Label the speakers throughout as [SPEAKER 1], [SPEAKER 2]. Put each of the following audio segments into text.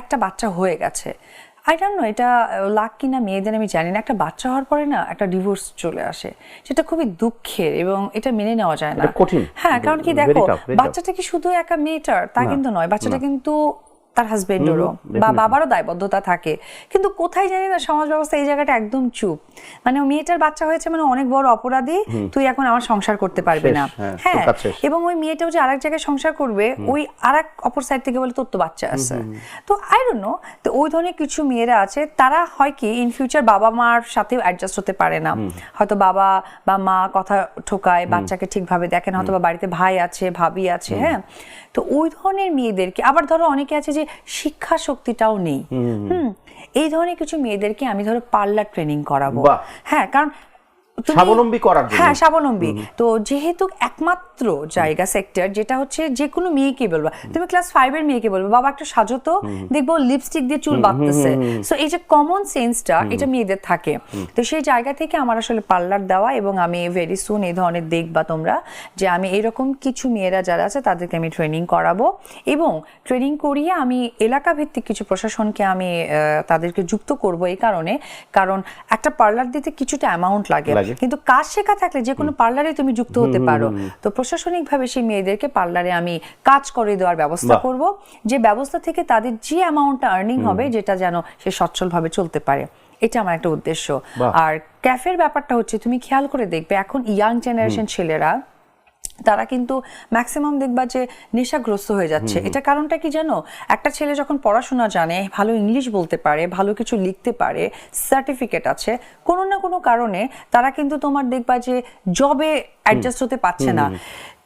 [SPEAKER 1] একটা বাচ্চা হয়ে গেছে, আই ডোন্ট নো এটা লাক কিনা মেয়েদের আমি জানি না, একটা বাচ্চা হওয়ার পরে না একটা ডিভোর্স চলে আসে, সেটা খুবই দুঃখের এবং এটা মেনে নেওয়া যায় না। হ্যাঁ, কারণ কি দেখো, বাচ্চাটা কি শুধু একা মেয়েটার তা কিন্তু নয়, বাচ্চাটা কিন্তু তার হাজবেন্ডেরও বা বাবারও দায়বদ্ধতা থাকে, কিন্তু কোথায় জানি না সমাজ ব্যবস্থা এই জায়গাটা একদম চুপ, মানে মেয়েটার বাচ্চা হয়েছে মানে অনেক বড় অপরাধী, তুই এখন আমার সংসার করতে পারবি না। হ্যাঁ, এবং ওই মেয়েটাও যে আরেক জায়গায় সংসার করবে, ওই আরেক অপর সাইড থেকে বলে তোর তো বাচ্চা আছে। তো আই ডোন্ট নো, তো ওই ধরনের কিছু মেয়েরা আছে, তারা হয় কি ইন ফিউচার বাবা মার সাথেও অ্যাডজাস্ট হতে পারে না, হয়তো বাবা বা মা কথা ঠোকায়, বাচ্চাকে ঠিকভাবে দেখেন, হয়তো বা বাড়িতে ভাই আছে ভাবি আছে। হ্যাঁ, তো ওই ধরনের মেয়েদেরকে, আবার ধরো অনেকে আছে যে শিক্ষা শক্তিটাও নেই, এই ধরনের কিছু মেয়েদেরকে আমি ধরো পার্লার ট্রেনিং করাবো। হ্যাঁ, কারণ
[SPEAKER 2] স্বাবলম্বী করার জন্য।
[SPEAKER 1] হ্যাঁ, স্বাবলম্বী। তো যেহেতু একমাত্র জায়গা সেক্টর যেটা হচ্ছে যে কোনো মেয়েকে বলবা, তুমি ক্লাস 5 এর মেয়েকে বলবে বাবা একটু সাজো তো, দেখবো লিপস্টিক দিয়ে চুল বাঁধতেছে। সো এই যে কমন সেন্সটা এটা মেয়েদের থাকে, তো সেই জায়গা থেকে আমার আসলে পার্লার দেওয়া, এবং আমি ভেরি সুন এই ধরনের দেখবা তোমরা যে আমি এরকম কিছু মেয়েরা যারা আছে তাদেরকে আমি ট্রেনিং করাবো, এবং ট্রেনিং করিয়ে আমি এলাকা ভিত্তিক কিছু প্রশাসনকে আমি তাদেরকে যুক্ত করব এই কারণে, কারণ একটা পার্লার দিতে কিছুটা অ্যামাউন্ট লাগে, কিন্তু কাজ শেখা থাকলে যে কোনো পার্লারে তুমি যুক্ত হতে পারো। তো প্রশাসনিকভাবে সেই মেয়েদেরকে পার্লারে আমি কাজ করে দেওয়ার ব্যবস্থা করব, যে ব্যবস্থা থেকে তাদের যে অ্যামাউন্টটা আর্নিং হবে যেটা যেন সে সচ্ছলভাবে চলতে পারে, এটা আমার একটা উদ্দেশ্য। আর ক্যাফের ব্যাপারটা হচ্ছে তুমি খেয়াল করে দেখবে এখন ইয়াং জেনারেশন ছেলেরা তারা কিন্তু ম্যাক্সিমাম দেখবা যে নেশাগ্রস্ত হয়ে যাচ্ছে। এটা কারণটা কি জানো, একটা ছেলে যখন পড়াশোনা জানে, ভালো ইংলিশ বলতে পারে, ভালো কিছু লিখতে পারে, সার্টিফিকেট আছে, কোনো না কোনো কারণে তারা কিন্তু তোমার দেখবা যে জবে অ্যাডজাস্ট হতে পারছে না।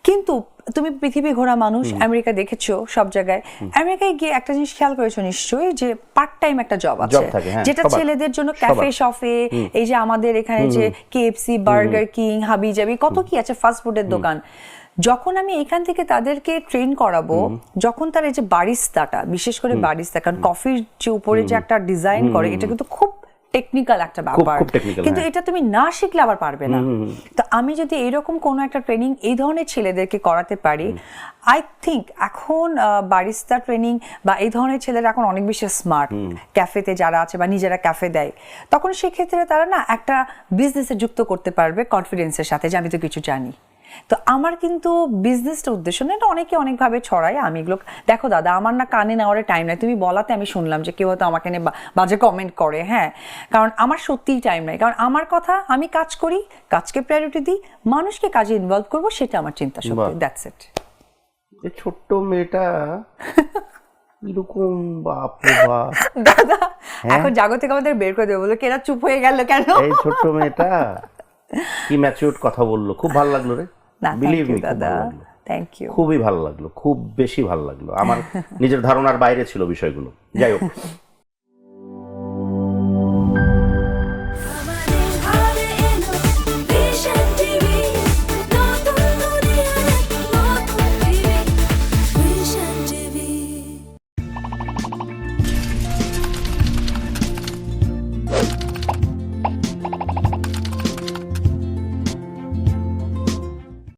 [SPEAKER 1] কিন্তু তুমি পৃথিবী ঘোরা মানুষ, আমেরিকা দেখেছো, সব জায়গায় আমেরিকায় গিয়ে একটা জিনিস খেয়াল করেছো নিশ্চয়ই, যে পার্ট টাইম একটা জব আছে যেটা ছেলেদের জন্য ক্যাফে শপে, এই যে আমাদের এখানে যে কেএফসি, বার্গার কিং, হাবি জাবি, কত কি আছে ফাস্ট ফুডের দোকান। যখন আমি এখান থেকে তাদেরকে ট্রেন করাবো, যখন তার এই যে বারিস্তাটা, বিশেষ করে বারিস্তা, কারণ কফির যে উপরে যে একটা ডিজাইন করে, এটা কিন্তু খুব টেকনিক্যাল একটা ব্যাপার, কিন্তু এটা তুমি না শিখলে আবার পারবে না। তো আমি যদি এইরকম কোনো একটা ট্রেনিং এই ধরনের ছেলেদেরকে করাতে পারি, আই থিঙ্ক এখন বারিস্তা ট্রেনিং বা এই ধরনের ছেলেরা এখন অনেক বেশি স্মার্ট, ক্যাফেতে যারা আছে বা নিজেরা ক্যাফে দেয়, তখন সেক্ষেত্রে তারা না একটা বিজনেসে যুক্ত করতে পারবে কনফিডেন্সের সাথে, যে আমি তো কিছু জানি। তো আমার কিন্তু বিজনেসটা উদ্দেশ্য না, এটা অনেকে অনেকভাবে ছড়ায়, আমি এগুলো দেখো দাদা, আমার না কানে নেওয়ার টাইম নাই, তুমি বলাতে আমি শুনলাম যে কেউ হয়তো আমাকে নিয়ে বাজে কমেন্ট করে। হ্যাঁ, কারণ আমার সত্যিই টাইম নাই, কারণ আমার কথা, আমি কাজ করি, কাজকে প্রায়োরিটি দিই, মানুষকে কাজে ইনভলভ করবো, সেটা আমার চিন্তা শক্তি। That's it.
[SPEAKER 2] এই ছোট্ট মেয়েটা এরকম, বাপ রে বাপ
[SPEAKER 1] দাদা, এখন জাগো থেকে আমাদের বের করে দেবো, বলো কেনা চুপ হয়ে গেল কেন?
[SPEAKER 2] এই ছোট্ট মেয়েটা কি ম্যাচিউরড কথা বললো, খুব ভালো লাগলো রে। বিলিভ মি, দাদা
[SPEAKER 1] থ্যাংক ইউ,
[SPEAKER 2] খুবই ভালো লাগলো, খুব বেশি ভালো লাগলো। আমার নিজের ধারণার বাইরে ছিল বিষয়গুলো। যাই হোক,